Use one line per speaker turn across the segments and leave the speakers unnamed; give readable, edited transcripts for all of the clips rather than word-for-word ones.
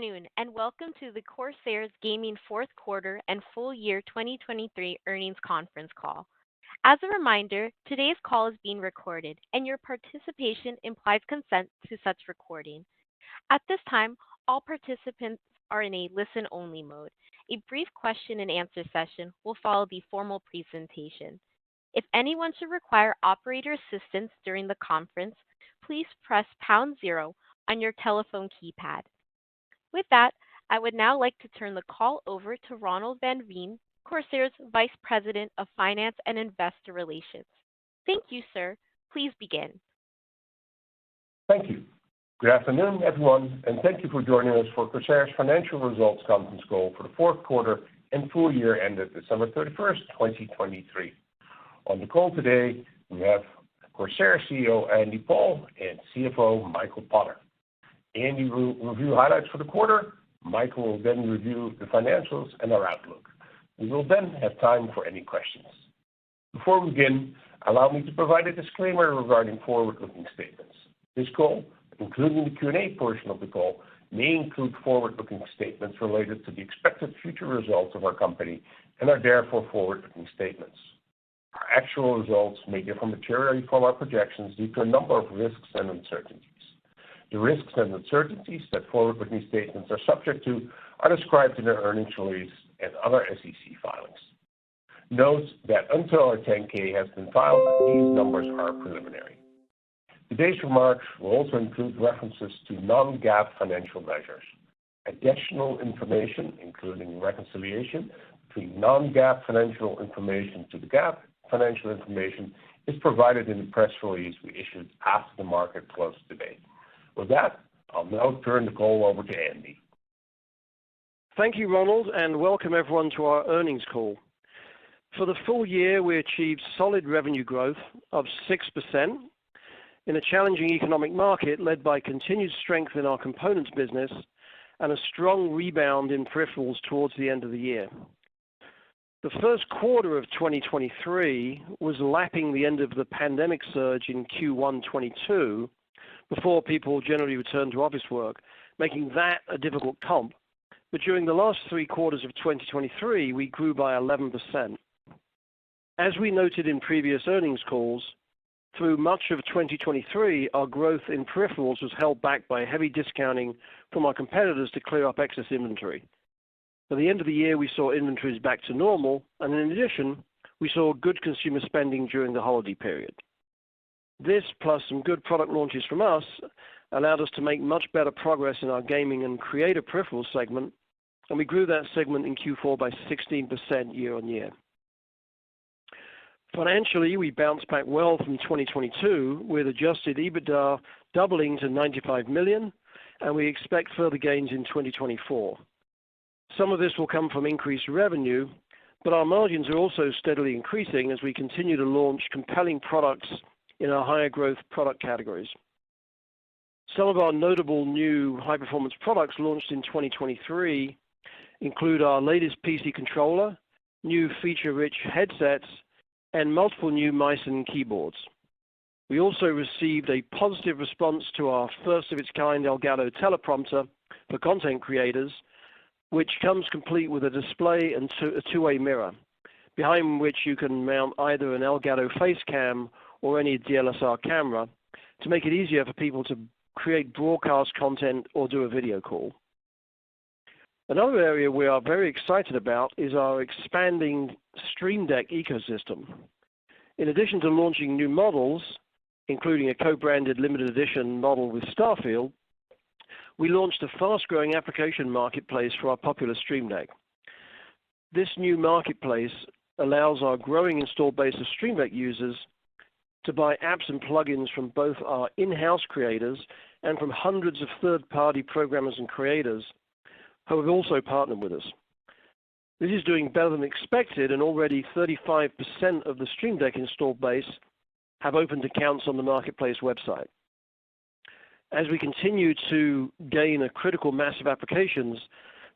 afternoon, and welcome to the Corsair's Gaming fourth quarter and full year 2023 earnings conference call. As a reminder, today's call is being recorded, and your participation implies consent to such recording. At this time, all participants are in a listen-only mode. A brief question-and-answer session will follow the formal presentation. If anyone should require operator assistance during the conference, please press pound zero on your telephone keypad. With that, I would now like to turn the call over to Ronald van Veen, Corsair's Vice President of Finance and Investor Relations. Thank you, sir. Please begin.
Thank you. Good afternoon, everyone, and thank you for joining us for Corsair's financial results conference call for the fourth quarter and full year ended December 31st, 2023. On the call today, we have Corsair CEO Andy Paul and CFO Michael Potter. Andy will review highlights for the quarter. Michael will then review the financials and our outlook. We will then have time for any questions. Before we begin, allow me to provide a disclaimer regarding forward-looking statements. This call, including the Q&A portion of the call, may include forward-looking statements related to the expected future results of our company and are therefore forward-looking statements. Our actual results may differ materially from our projections due to a number of risks and uncertainties. The risks and uncertainties that forward-looking statements are subject to are described in our earnings release and other SEC filings. Note that until our 10-K has been filed, these numbers are preliminary. Today's remarks will also include references to non-GAAP financial measures. Additional information, including reconciliation between non-GAAP financial information to the GAAP financial information, is provided in the press release we issued after the market closed today. With that, I'll now turn the call over to Andy.
Thank you, Ronald, and welcome everyone to our earnings call. For the full year, we achieved solid revenue growth of 6% in a challenging economic market led by continued strength in our components business and a strong rebound in peripherals towards the end of the year. The first quarter of 2023 was lapping the end of the pandemic surge in Q1 22 before people generally returned to office work, making that a difficult comp. But during the last 3 quarters of 2023, we grew by 11%. As we noted in previous earnings calls, through much of 2023, our growth in peripherals was held back by heavy discounting from our competitors to clear up excess inventory. By the end of the year, we saw inventories back to normal, and in addition, we saw good consumer spending during the holiday period. This, plus some good product launches from us, allowed us to make much better progress in our gaming and creator peripherals segment, and we grew that segment in Q4 by 16% year-on-year. Financially, we bounced back well from 2022, with adjusted EBITDA doubling to $95 million, and we expect further gains in 2024. Some of this will come from increased revenue, but our margins are also steadily increasing as we continue to launch compelling products in our higher growth product categories. Some of our notable new high-performance products launched in 2023 include our latest PC controller, new feature-rich headsets, and multiple new mice and keyboards. We also received a positive response to our first-of-its-kind Elgato teleprompter for content creators, which comes complete with a display and a two-way mirror, behind which you can mount either an Elgato face cam or any DSLR camera to make it easier for people to create broadcast content or do a video call. Another area we are very excited about is our expanding Stream Deck ecosystem. In addition to launching new models, including a co-branded limited edition model with Starfield, we launched a fast-growing application marketplace for our popular Stream Deck. This new marketplace allows our growing installed base of Stream Deck users to buy apps and plugins from both our in-house creators and from hundreds of third-party programmers and creators who have also partnered with us. This is doing better than expected, and already 35% of the Stream Deck installed base have opened accounts on the marketplace website. As we continue to gain a critical mass of applications,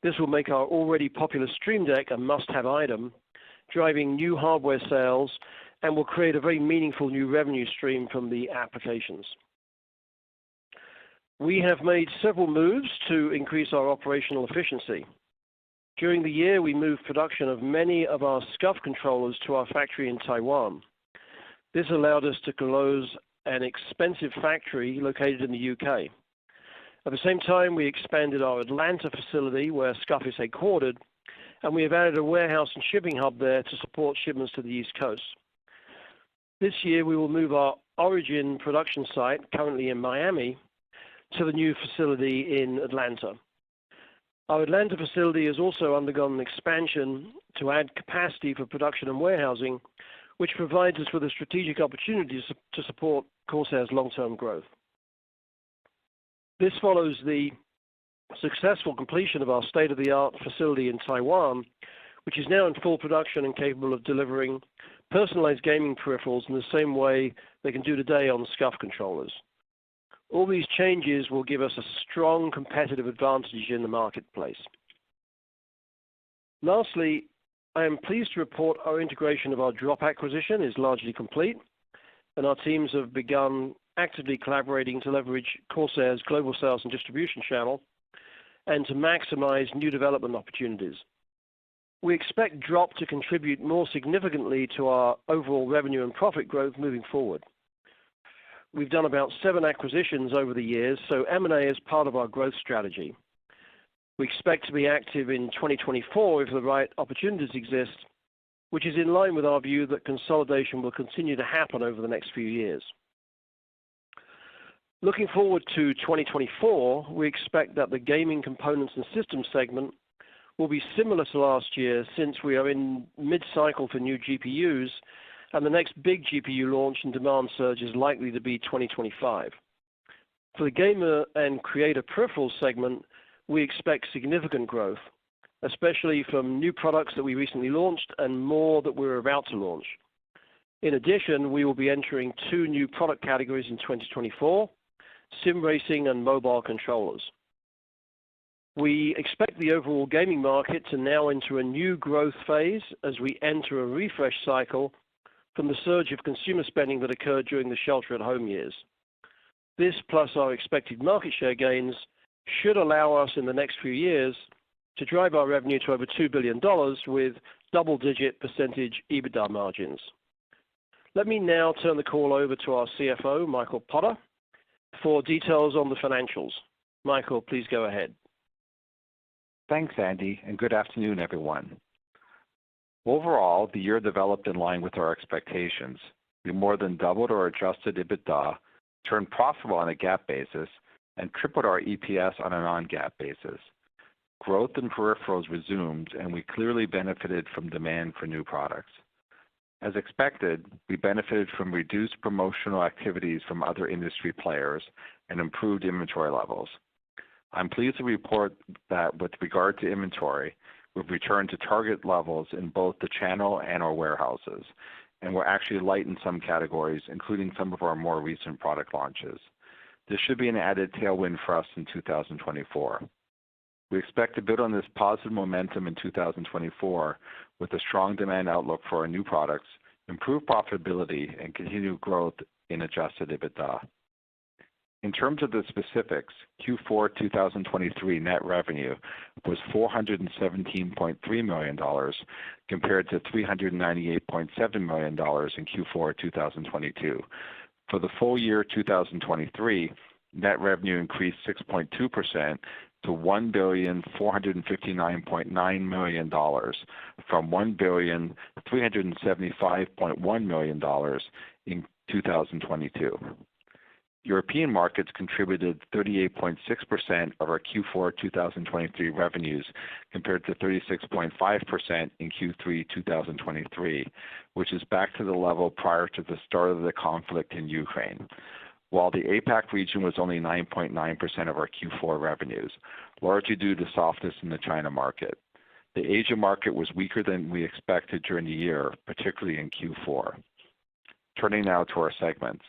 this will make our already popular Stream Deck a must-have item, driving new hardware sales, and will create a very meaningful new revenue stream from the applications. We have made several moves to increase our operational efficiency. During the year, we moved production of many of our SCUF controllers to our factory in Taiwan. This allowed us to close an expensive factory located in the UK. At the same time, we expanded our Atlanta facility where SCUF is headquartered, and we have added a warehouse and shipping hub there to support shipments to the East Coast. This year, we will move our origin production site, currently in Miami, to the new facility in Atlanta. Our Atlanta facility has also undergone an expansion to add capacity for production and warehousing, which provides us with a strategic opportunity to support Corsair's long-term growth. This follows the successful completion of our state-of-the-art facility in Taiwan, which is now in full production and capable of delivering personalized gaming peripherals in the same way they can do today on SCUF controllers. All these changes will give us a strong competitive advantage in the marketplace. Lastly, I am pleased to report our integration of our Drop acquisition is largely complete, and our teams have begun actively collaborating to leverage Corsair's global sales and distribution channel and to maximize new development opportunities. We expect Drop to contribute more significantly to our overall revenue and profit growth moving forward. We've done about 7 acquisitions over the years, so M&A is part of our growth strategy. We expect to be active in 2024 if the right opportunities exist, which is in line with our view that consolidation will continue to happen over the next few years. Looking forward to 2024, we expect that the gaming components and systems segment will be similar to last year since we are in mid-cycle for new GPUs, and the next big GPU launch and demand surge is likely to be 2025. For the gamer and creator peripherals segment, we expect significant growth, especially from new products that we recently launched and more that we're about to launch. In addition, we will be entering 2 new product categories in 2024, sim racing and mobile controllers. We expect the overall gaming market to now enter a new growth phase as we enter a refresh cycle from the surge of consumer spending that occurred during the shelter-at-home years. This, plus our expected market share gains, should allow us in the next few years to drive our revenue to over $2 billion with double-digit percentage EBITDA margins. Let me now turn the call over to our CFO, Michael Potter, for details on the financials. Michael, please go ahead.
Thanks, Andy, and good afternoon, everyone. Overall, the year developed in line with our expectations. We more than doubled our adjusted EBITDA, turned profitable on a GAAP basis, and tripled our EPS on a non-GAAP basis. Growth in peripherals resumed, and we clearly benefited from demand for new products. As expected, we benefited from reduced promotional activities from other industry players and improved inventory levels. I'm pleased to report that with regard to inventory, we've returned to target levels in both the channel and our warehouses, and we're actually light in some categories, including some of our more recent product launches. This should be an added tailwind for us in 2024. We expect to build on this positive momentum in 2024 with a strong demand outlook for our new products, improved profitability, and continued growth in adjusted EBITDA. In terms of the specifics, Q4 2023 net revenue was $417.3 million compared to $398.7 million in Q4 2022. For the full year 2023, net revenue increased 6.2% to $1,459.9 million from $1,375.1 million in 2022. European markets contributed 38.6% of our Q4 2023 revenues compared to 36.5% in Q3 2023, which is back to the level prior to the start of the conflict in Ukraine. While the APAC region was only 9.9% of our Q4 revenues, largely due to softness in the China market. The Asia market was weaker than we expected during the year, particularly in Q4. Turning now to our segments.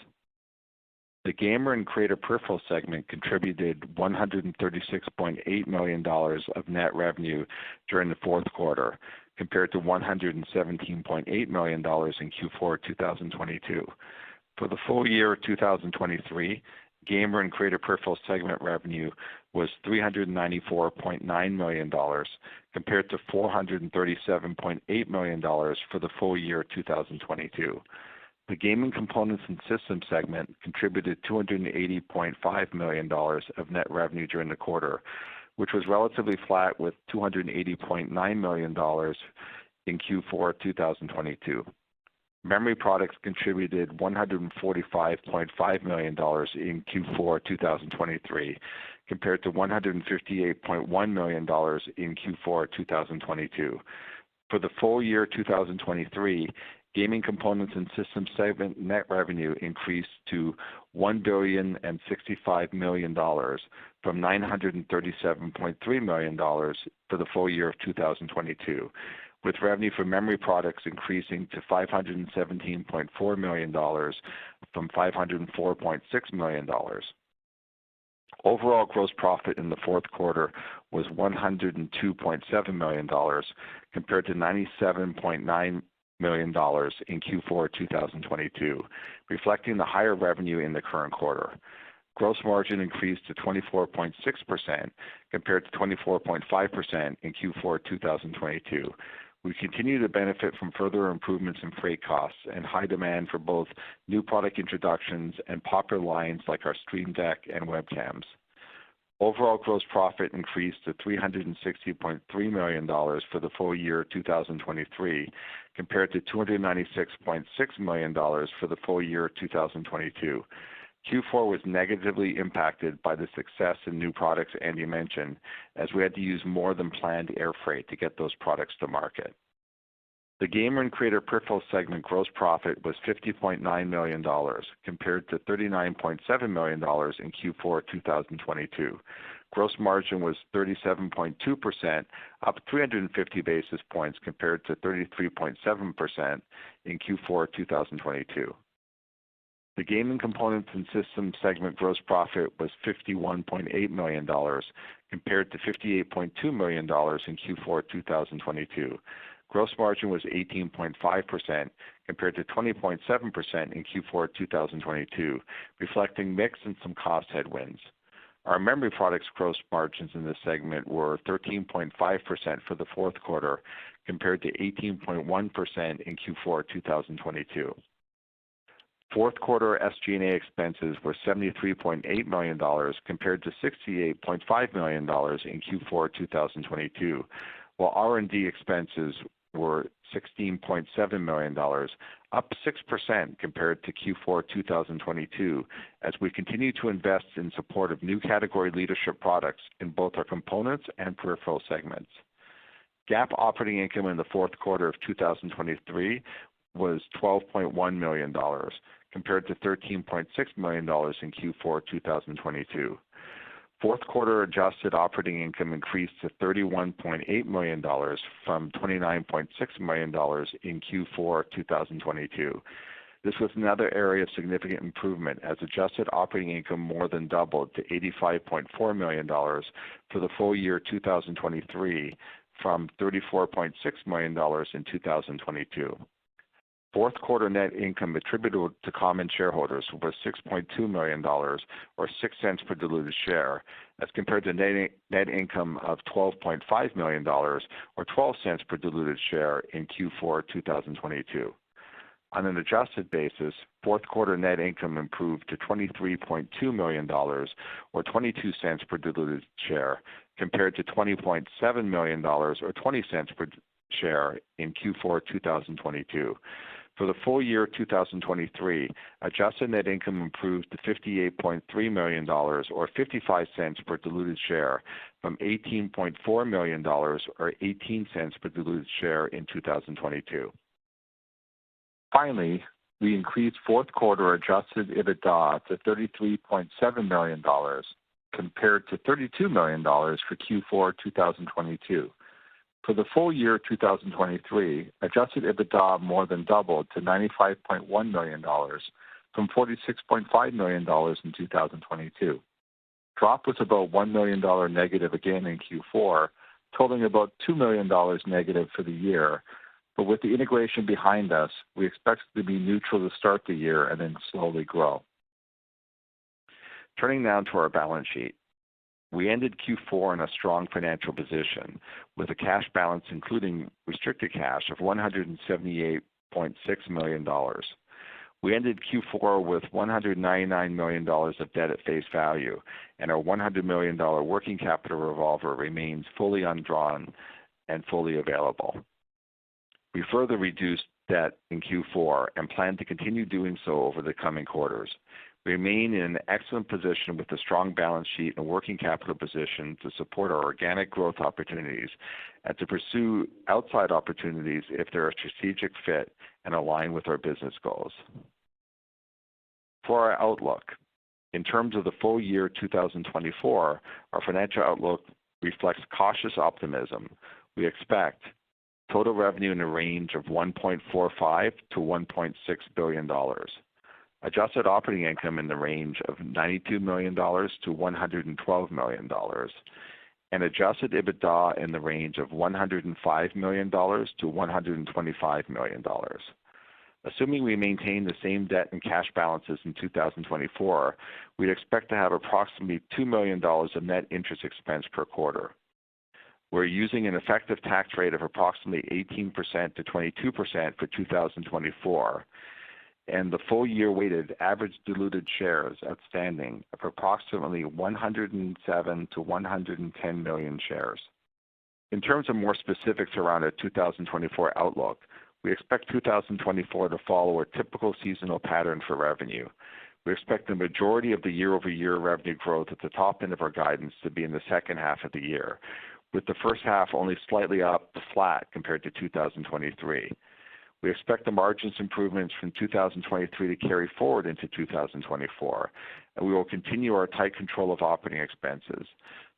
The gamer and creator peripheral segment contributed $136.8 million of net revenue during the fourth quarter, compared to $117.8 million in Q4 2022. For the full year 2023, Gamer and Creator Peripherals segment revenue was $394.9 million compared to $437.8 million for the full year 2022. The Gaming Components and Systems segment contributed $280.5 million of net revenue during the quarter, which was relatively flat with $280.9 million in Q4 2022. Memory products contributed $145.5 million in Q4 2023 compared to $158.1 million in Q4 2022. For the full year 2023, Gaming Components and Systems segment net revenue increased to $1,065 million from $937.3 million for the full year of 2022, with revenue for memory products increasing to $517.4 million from $504.6 million. Overall gross profit in the fourth quarter was $102.7 million compared to $97.9 million in Q4 2022, reflecting the higher revenue in the current quarter. Gross margin increased to 24.6% compared to 24.5% in Q4 2022. We continue to benefit from further improvements in freight costs and high demand for both new product introductions and popular lines like our Stream Deck and webcams. Overall gross profit increased to $360.3 million for the full year 2023 compared to $296.6 million for the full year 2022. Q4 was negatively impacted by the success in new products Andy mentioned, as we had to use more than planned air freight to get those products to market. The Gamer and Creator Peripherals segment gross profit was $50.9 million compared to $39.7 million in Q4 2022. Gross margin was 37.2%, up 350 basis points compared to 33.7% in Q4 2022. The Gaming Components and Systems segment gross profit was $51.8 million compared to $58.2 million in Q4 2022. Gross margin was 18.5% compared to 20.7% in Q4 2022, reflecting mix and some cost headwinds. Our memory products gross margins in this segment were 13.5% for the fourth quarter compared to 18.1% in Q4 2022. Fourth quarter SG&A expenses were $73.8 million compared to $68.5 million in Q4 2022, while R&D expenses were $16.7 million, up 6% compared to Q4 2022, as we continue to invest in support of new category leadership products in both our components and peripheral segments. GAAP operating income in the fourth quarter of 2023 was $12.1 million, compared to $13.6 million in Q4 2022. Fourth quarter adjusted operating income increased to $31.8 million from $29.6 million in Q4 2022. This was another area of significant improvement as adjusted operating income more than doubled to $85.4 million for the full year 2023 from $34.6 million in 2022. Fourth quarter net income attributable to common shareholders was $6.2 million, or 6 cents per diluted share, as compared to net income of $12.5 million, or 12 cents per diluted share in Q4 2022. On an adjusted basis, fourth quarter net income improved to $23.2 million, or 22 cents per diluted share, compared to $20.7 million, or 20 cents per share in Q4 2022. For the full year 2023, adjusted net income improved to $58.3 million, or 55 cents per diluted share, from $18.4 million, or 18 cents per diluted share in 2022.
Finally, we increased fourth quarter adjusted EBITDA to $33.7 million compared to $32 million for Q4 2022. For the full year 2023, adjusted EBITDA more than doubled to $95.1 million from $46.5 million in 2022. Drop was about $1 million negative again in Q4, totaling about $2 million negative for the year. But with the integration behind us, we expect it to be neutral to start the year and then slowly grow.
Turning now to our balance sheet. We ended Q4 in a strong financial position with a cash balance including restricted cash of $178.6 million. We ended Q4 with $199 million of debt at face value, and our $100 million working capital revolver remains fully undrawn and fully available. We further reduced debt in Q4 and plan to continue doing so over the coming quarters. We remain in an excellent position with a strong balance sheet and working capital position to support our organic growth opportunities and to pursue outside opportunities if they're a strategic fit and align with our business goals. For our outlook, in terms of the full year 2024, our financial outlook reflects cautious optimism. We expect total revenue in the range of $1.45 to $1.6 billion. Adjusted operating income in the range of $92 million to $112 million, and adjusted EBITDA in the range of $105 million to $125 million. Assuming we maintain the same debt and cash balances in 2024, we'd expect to have approximately $2 million of net interest expense per quarter. We're using an effective tax rate of approximately 18% to 22% for 2024, and the full year weighted average diluted shares outstanding of approximately 107 to 110 million shares. In terms of more specifics around our 2024 outlook, we expect 2024 to follow a typical seasonal pattern for revenue. We expect the majority of the year-over-year revenue growth at the top end of our guidance to be in the second half of the year, with the first half only slightly up to flat compared to 2023. We expect the margins improvements from 2023 to carry forward into 2024, and we will continue our tight control of operating expenses.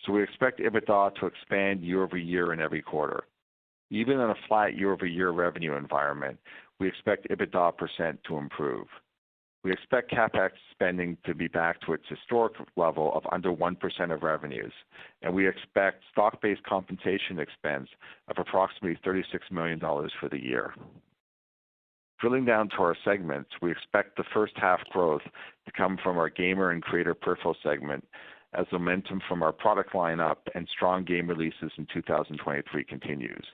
So we expect EBITDA to expand year over year in every quarter. Even in a flat year-over-year revenue environment, we expect EBITDA percent to improve. We expect CapEx spending to be back to its historic level of under 1% of revenues, and we expect stock-based compensation expense of approximately $36 million for the year. Drilling down to our segments, we expect the first half growth to come from our gamer and creator peripheral segment as momentum from our product lineup and strong game releases in 2023 continues.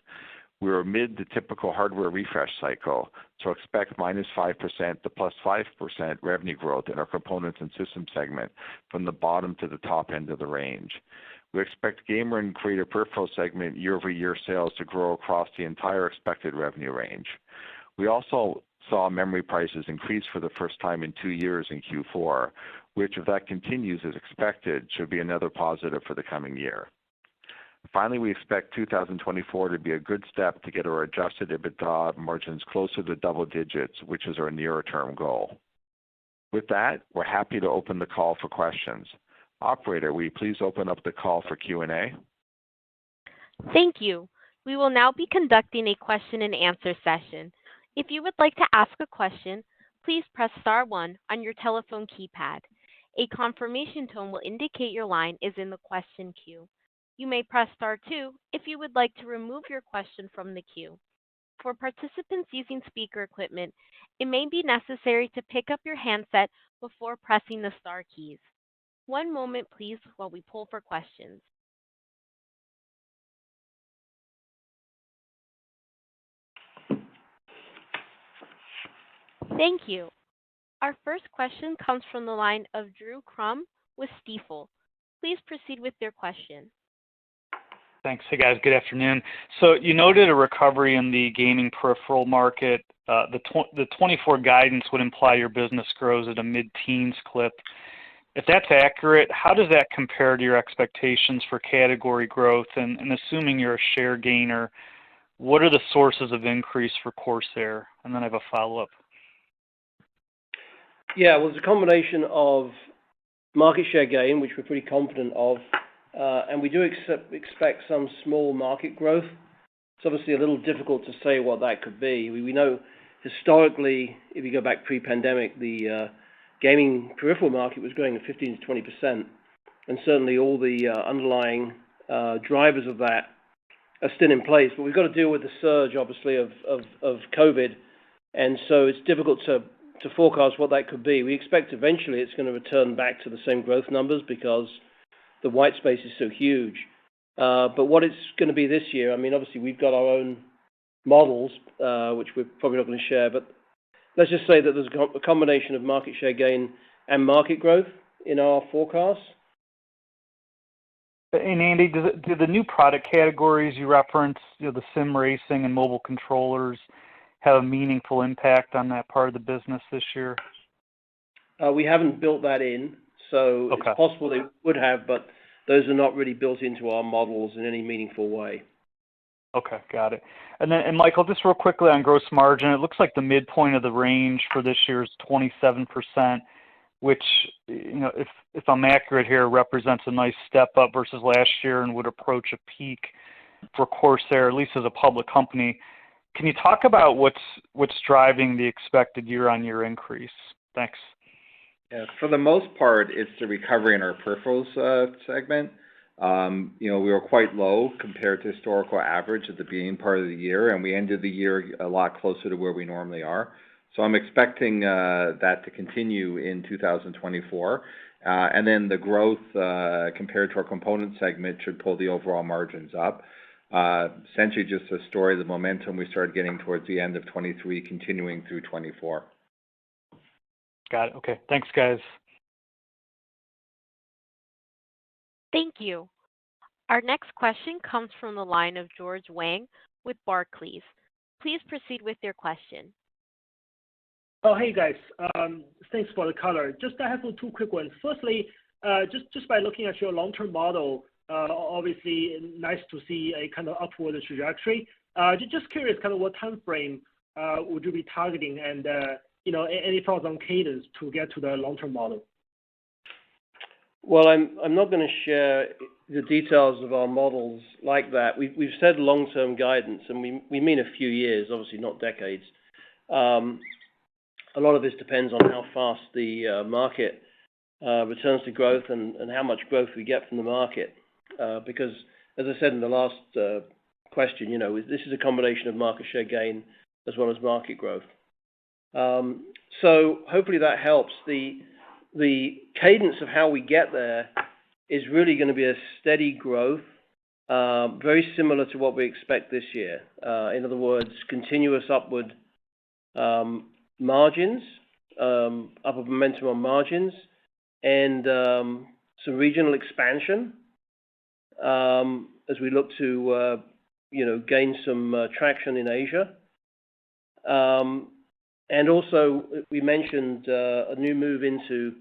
We are amid the typical hardware refresh cycle, so expect -5% to +5% revenue growth in our components and systems segment from the bottom to the top end of the range. We expect gamer and creator peripheral segment year-over-year sales to grow across the entire expected revenue range. We also saw memory prices increase for the first time in 2 years in Q4, which, if that continues as expected, should be another positive for the coming year. Finally, we expect 2024 to be a good step to get our adjusted EBITDA margins closer to double digits, which is our nearer-term goal. With that, we're happy to open the call for questions. Operator, will you please open up the call for Q&A?
Thank you. We will now be conducting a question-and-answer session. If you would like to ask a question, please press star 1 on your telephone keypad. A confirmation tone will indicate your line is in the question queue. You may press star 2 if you would like to remove your question from the queue. For participants using speaker equipment, it may be necessary to pick up your handset before pressing the star keys. One moment, please, while we pull for questions. Thank you. Our first question comes from the line of Drew Crum with Stifel. Please proceed with your question.
Thanks. Hey, guys. Good afternoon. So you noted a recovery in the gaming peripheral market. The 24 guidance would imply your business grows at a mid-teens clip. If that's accurate, how does that compare to your expectations for category growth? And assuming you're a share gainer, what are the sources of increase for Corsair? And then I have a follow-up.
Yeah, well, it's a combination of market share gain, which we're pretty confident of, and we do expect some small market growth. It's obviously a little difficult to say what that could be. We know historically, if you go back pre-pandemic, the gaming peripheral market was growing at 15 to 20%, and certainly all the underlying drivers of that are still in place. But we've got to deal with the surge, obviously, of COVID, and so it's difficult to to forecast what that could be. We expect eventually it's going to return back to the same growth numbers because the white space is so huge. But what it's going to be this year, I mean, obviously we've got our own models, which we're probably not going to share, but let's just say that there's a combination of market share gain and market growth in our forecast.
And Andy, do the new product categories you referenced, the sim racing and mobile controllers, have a meaningful impact on that part of the business this year?
We haven't built that in, so
okay.
It's possible they would have, but those are not really built into our models in any meaningful way.
Okay, got it. And Michael, just real quickly on gross margin, it looks like the midpoint of the range for this year is 27%, which, if I'm accurate here, represents a nice step up versus last year and would approach a peak for Corsair, at least as a public company. Can you talk about what's driving the expected year-on-year increase? Thanks.
Yeah, for the most part, it's the recovery in our peripherals segment. We were quite low compared to historical average at the beginning part of the year, and we ended the year a lot closer to where we normally are. So I'm expecting that to continue in 2024. And then the growth compared to our component segment should pull the overall margins up. Essentially just a story of the momentum we started getting towards the end of 23, continuing through 24.
Got it. Okay. Thanks, guys.
Thank you. Our next question comes from the line of George Wang with Barclays. Please proceed with your question.
Oh, hey, guys. Thanks for the color. I have two quick ones. Firstly, just by looking at your long-term model, obviously nice to see a kind of upward trajectory. Just curious, kind of what time frame would you be targeting, and any thoughts on cadence to get to the long-term model?
Well, I'm not going to share the details of our models like that. We've said long-term guidance, and we mean a few years, obviously not decades. A lot of this depends on how fast the market returns to growth and how much growth we get from the market. Because, as I said in the last question, this is a combination of market share gain as well as market growth. So hopefully that helps. The cadence of how we get there is really going to be a steady growth, very similar to what we expect this year. In other words, continuous upward margins, upward momentum on margins, and some regional expansion as we look to gain some traction in Asia. And also, we mentioned a new move into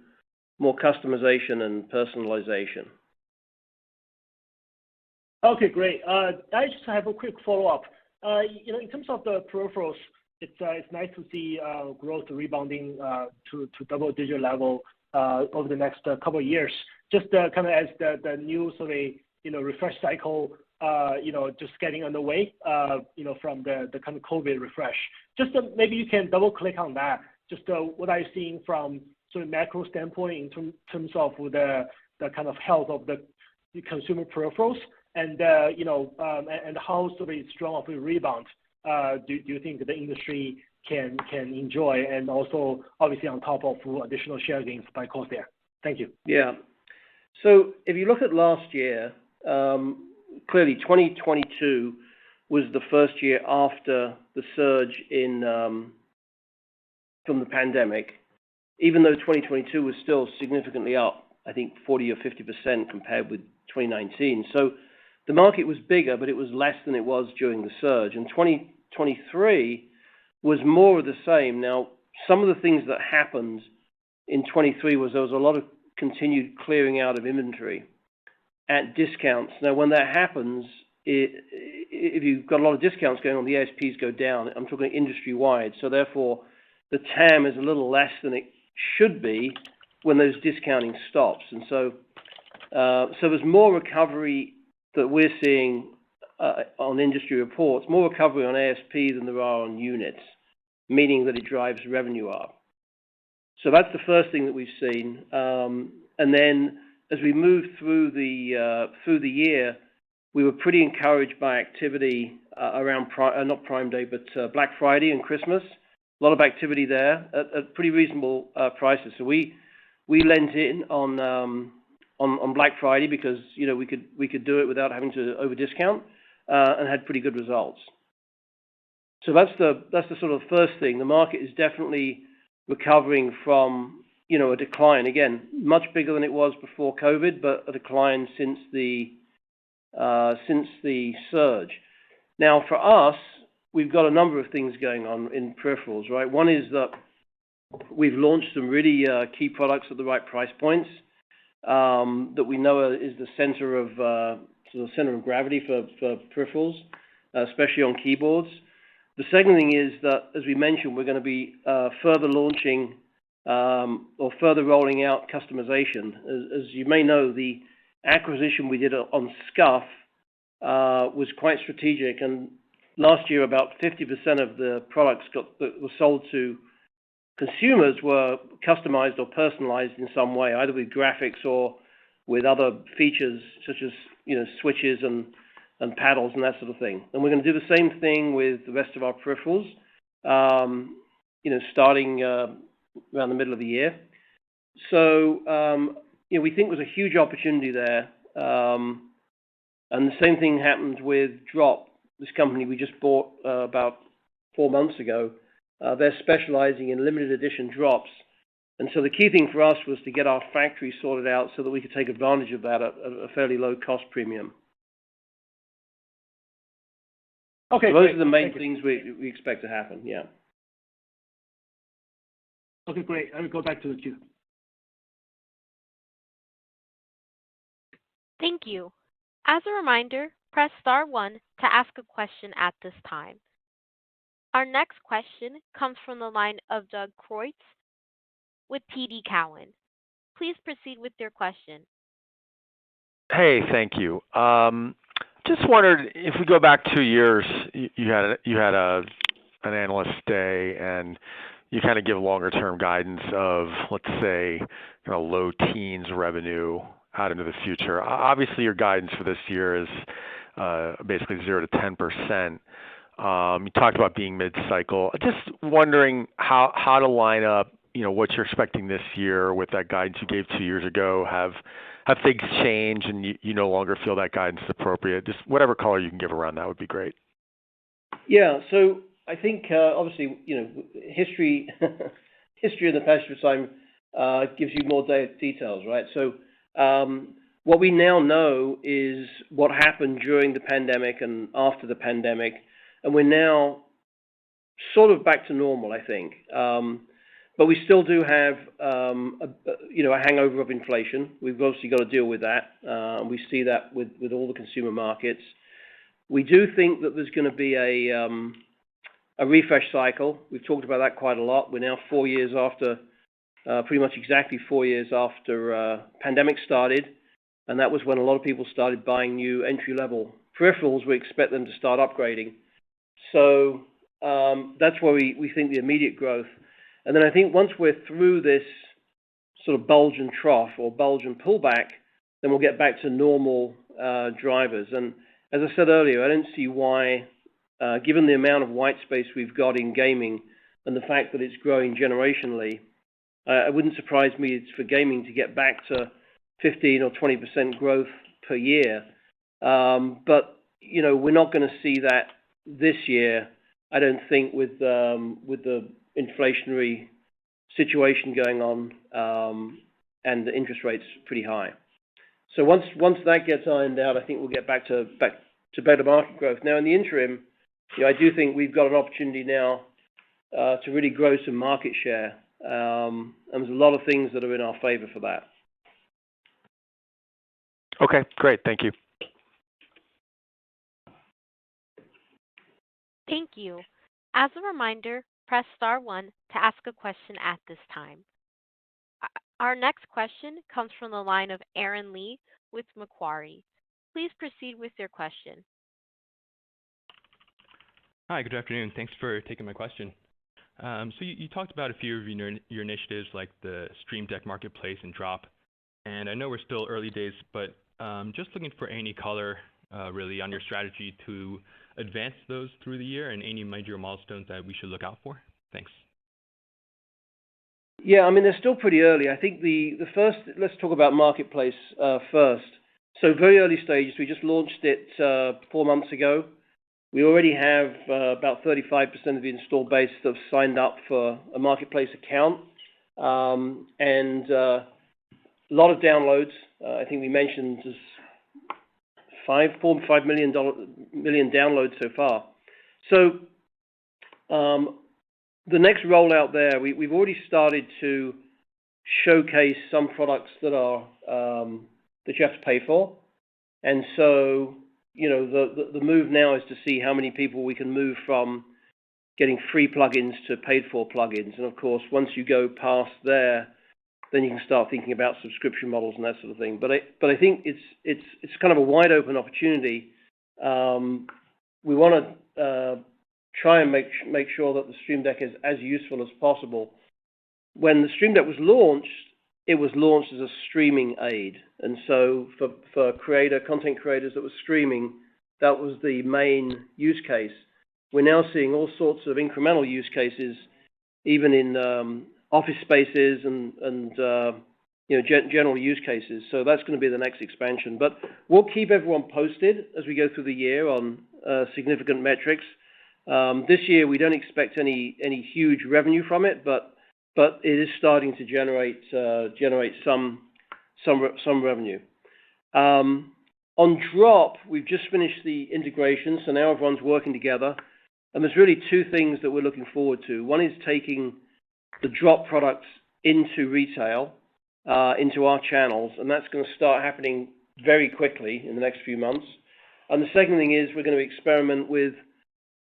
more customization and personalization.
Okay, great. I just have a quick follow-up. In terms of the peripherals, it's nice to see growth rebounding to double-digit level over the next couple of years. Just kind of as the new sort of refresh cycle just getting underway, from the kind of COVID refresh. Just maybe you can double click on that. Just what are you seeing from sort of macro standpoint in terms of the kind of health of the consumer peripherals, and and how sort of strong of a rebound do you think the industry can enjoy, and also obviously on top of additional share gains by Corsair? Thank you.
Yeah. So if you look at last year, clearly 2022 was the first year after the surge from the pandemic, even though 2022 was still significantly up, I think 40 or 50% compared with 2019. So the market was bigger, but it was less than it was during the surge. And 2023 was more of the same. Now, some of the things that happened in 23 was there was a lot of continued clearing out of inventory at discounts. Now, when that happens, if you've got a lot of discounts going on, the ASPs go down. I'm talking industry-wide. So therefore, the TAM is a little less than it should be when those discounting stops. And so there's more recovery that we're seeing on industry reports, more recovery on ASP than there are on units, meaning that it drives revenue up. So that's the first thing that we've seen. And then as we moved through the year, we were pretty encouraged by activity around not Prime Day, but Black Friday and Christmas. a lot of activity there at pretty reasonable prices. So we lent in on Black Friday because we could do it without having to over discount and had pretty good results. So that's the sort of first thing. The market is definitely recovering from a decline. Again, much bigger than it was before COVID, but a decline since the surge. Now for us, we've got a number of things going on in peripherals, right? One is that we've launched some really key products at the right price points that we know is the center of gravity for peripherals, especially on keyboards. The second thing is that, as we mentioned, we're going to be further launching or further rolling out customization. As you may know, the acquisition we did on SCUF was quite strategic, and last year about 50% of the products that were sold to consumers were customized or personalized in some way, either with graphics or with other features such as switches and paddles and that sort of thing. And we're going to do the same thing with the rest of our peripherals, starting around the middle of the year. So, we think there's a huge opportunity there. And the same thing happened with Drop, this company we just bought about 4 months ago. They're specializing in limited edition drops. And so the key thing for us was to get our factory sorted out so that we could take advantage of that at a fairly low cost premium.
Okay,
so those
great.
are the main things we expect to happen, yeah.
Okay, great. I will go back to the queue.
Thank you. As a reminder, press star 1 to ask a question at this time. Our next question comes from the line of Doug Creutz with TD Cowen. Please proceed with your question.
Hey, thank you. Just wondered if we go back 2 years, you had an analyst day, and you kind of give longer term guidance of, let's say, low teens revenue out into the future. Obviously, your guidance for this year is basically 0 to 10%. You talked about being mid-cycle. Just wondering how to line up, what you're expecting this year with that guidance you gave 2 years ago. Have things changed and you no longer feel that guidance is appropriate? Just whatever color you can give around that would be great.
Yeah, so I think obviously, history in the passage of time gives you more details, right? So what we now know is what happened during the pandemic and after the pandemic, and we're now sort of back to normal, I think. But we still do have a hangover of inflation. We've obviously got to deal with that. We see that with all the consumer markets. We do think that there's going to be a refresh cycle. We've talked about that quite a lot. We're now 4 years after, pretty much exactly 4 years after pandemic started, and that was when a lot of people started buying new entry-level peripherals. We expect them to start upgrading. So that's where we think the immediate growth. And then I think once we're through this sort of bulge and trough or bulge and pullback, then we'll get back to normal drivers. And as I said earlier, I don't see why, given the amount of white space we've got in gaming and the fact that it's growing generationally, it wouldn't surprise me for gaming to get back to 15 or 20% growth per year. But, we're not going to see that this year, I don't think, with the inflationary situation going on and the interest rates pretty high. So once that gets ironed out, I think we'll get back to better market growth. Now, in the interim, I do think we've got an opportunity now to really grow some market share, and there's a lot of things that are in our favor for that.
Okay, great. Thank you.
Thank you. As a reminder, press star 1 to ask a question at this time. Our next question comes from the line of Aaron Lee with Macquarie. Please proceed with your question.
Hi, good afternoon. Thanks for taking my question. So you talked about a few of your initiatives like the Stream Deck Marketplace and Drop, and I know we're still early days, but just looking for any color really on your strategy to advance those through the year and any major milestones that we should look out for. Thanks.
Yeah, I mean, they're still pretty early. I think the first, let's talk about Marketplace first. So very early stages. We just launched it 4 months ago. We already have about 35% of the installed base that have signed up for a Marketplace account, and a lot of downloads. I think we mentioned there's 4 million downloads so far. So the next rollout there, we've already started to showcase some products that are that you have to pay for, and so the move now is to see how many people we can move from getting free plugins to paid for plugins. And of course, once you go past there, then you can start thinking about subscription models and that sort of thing. But I think it's kind of a wide open opportunity. We want to try and make sure that the Stream Deck is as useful as possible. When the Stream Deck was launched, it was launched as a streaming aid, and so for content creators that were streaming, that was the main use case. We're now seeing all sorts of incremental use cases, even in office spaces and general use cases. So that's going to be the next expansion. But we'll keep everyone posted as we go through the year on significant metrics. This year we don't expect any huge revenue from it, but it is starting to generate some revenue. On Drop, we've just finished the integration, so now everyone's working together. And there's really two things that we're looking forward to. One is taking the Drop products into retail, into our channels, and that's going to start happening very quickly in the next few months. And the second thing is we're going to experiment with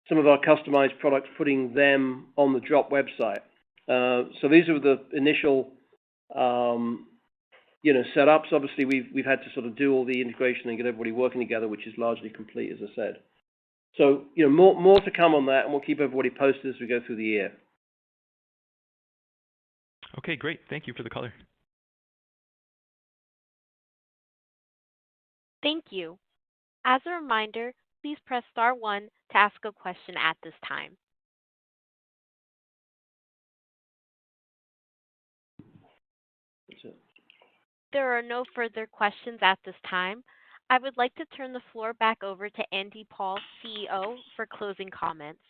some of our customized products, putting them on the Drop website. So these are the initial, setups. Obviously, we've had to sort of do all the integration and get everybody working together, which is largely complete, as I said. So, more to come on that, and we'll keep everybody posted as we go through the year.
Okay, great. Thank you for the color.
Thank you. As a reminder, please press star 1 to ask a question at this time. There are no further questions at this time. I would like to turn the floor back over to Andy Paul, CEO, for closing comments.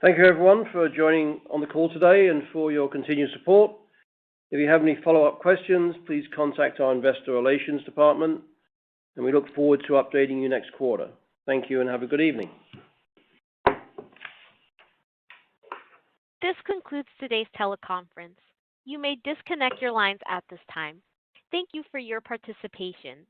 Thank you, everyone, for joining on the call today and for your continued support. If you have any follow-up questions, please contact our investor relations department, and we look forward to updating you next quarter. Thank you and have a good evening.
This concludes today's teleconference. You may disconnect your lines at this time. Thank you for your participation.